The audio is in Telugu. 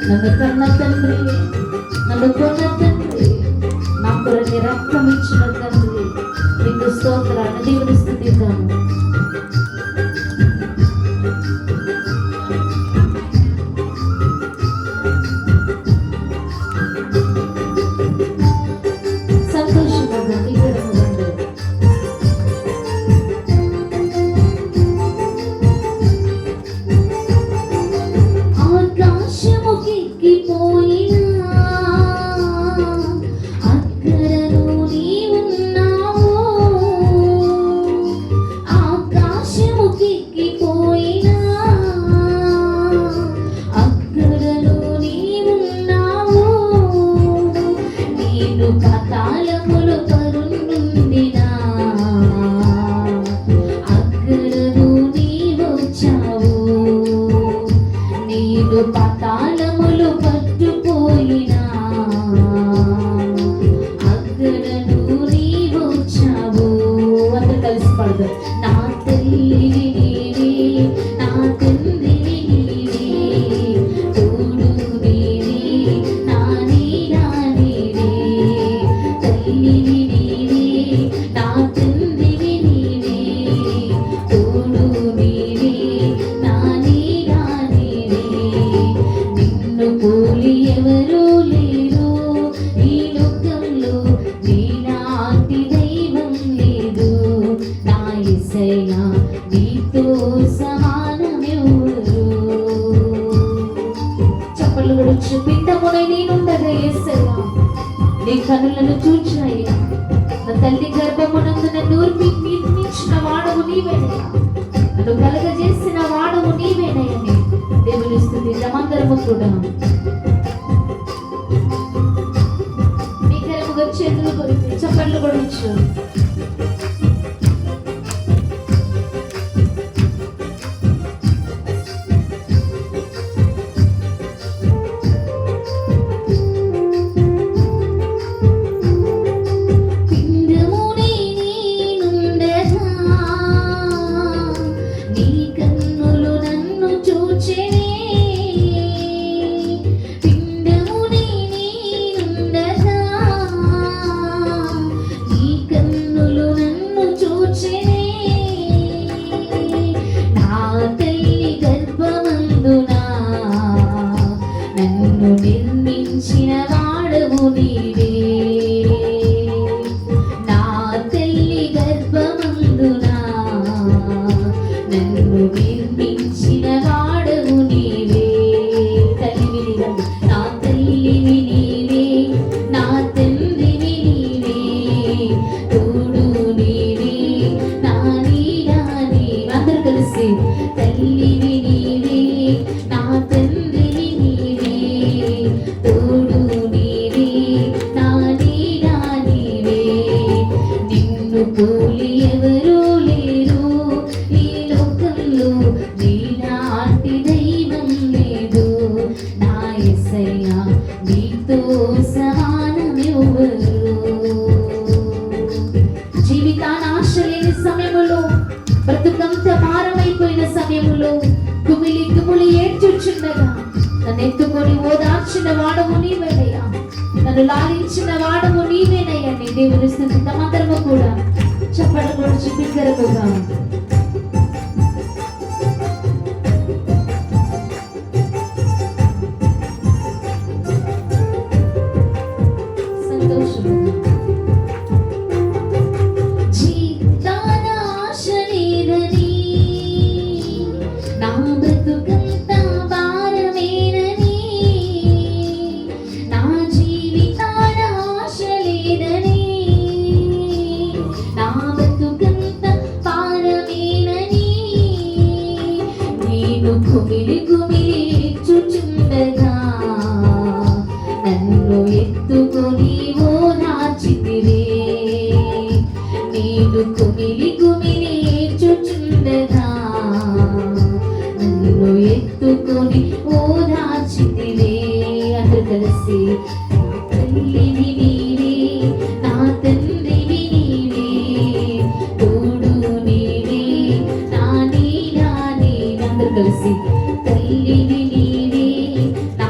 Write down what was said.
నన్ను కన్న తండ్రి, నన్ను కొన్న తండ్రి, నా కొరకి రక్తం ఇచ్చిన తండ్రి, నీకు స్తోత్రాన్ని దేవుని స్తుతిద్దాము. నీ కనులను చూచాయ్యా, నా తల్లి గర్భమునందు నన్ను నిర్మించిన వాడవు నీవేనయ్యా, నన్ను కలగజేసిన వాడవు నీవేనయ్యని దేవుని స్తుతిద్దామందరము కూడా. మీ కరముగా చేతులు కొరికి చప్పట్లు కొడవచ్చు. జీవితాన్ని ఆశ లేని సమయములో, బ్రతుకంత భారమైపోయిన సమయములో కుమిలి కుమిలి ఏడ్చుచుండగా నన్ను ఎత్తుకొని ఓదార్చిన వాడవు నీవేనయ్యా, నన్ను లాలించిన వాడవు నీవేనయ్యా. నీ దేవుని స్తుతిద్దామందరము కూడా చప్పట్లు కొట్టి బిగ్గరగా. కుమిలి కుమిలి చూచుండగా నన్ను ఎత్తుకొని ఓదార్చితివే, నేను కుమిలి కుమిలి చూచుండగా నన్ను ఎత్తుకొని ఓదార్చితివే. అందరూ కలిసి తల్లిని నీవే, నా తండ్రిని నీవే, తోడు నీవే, నా నీడా నీవే. అందరూ కలిసి తల్లిని నీవే, నా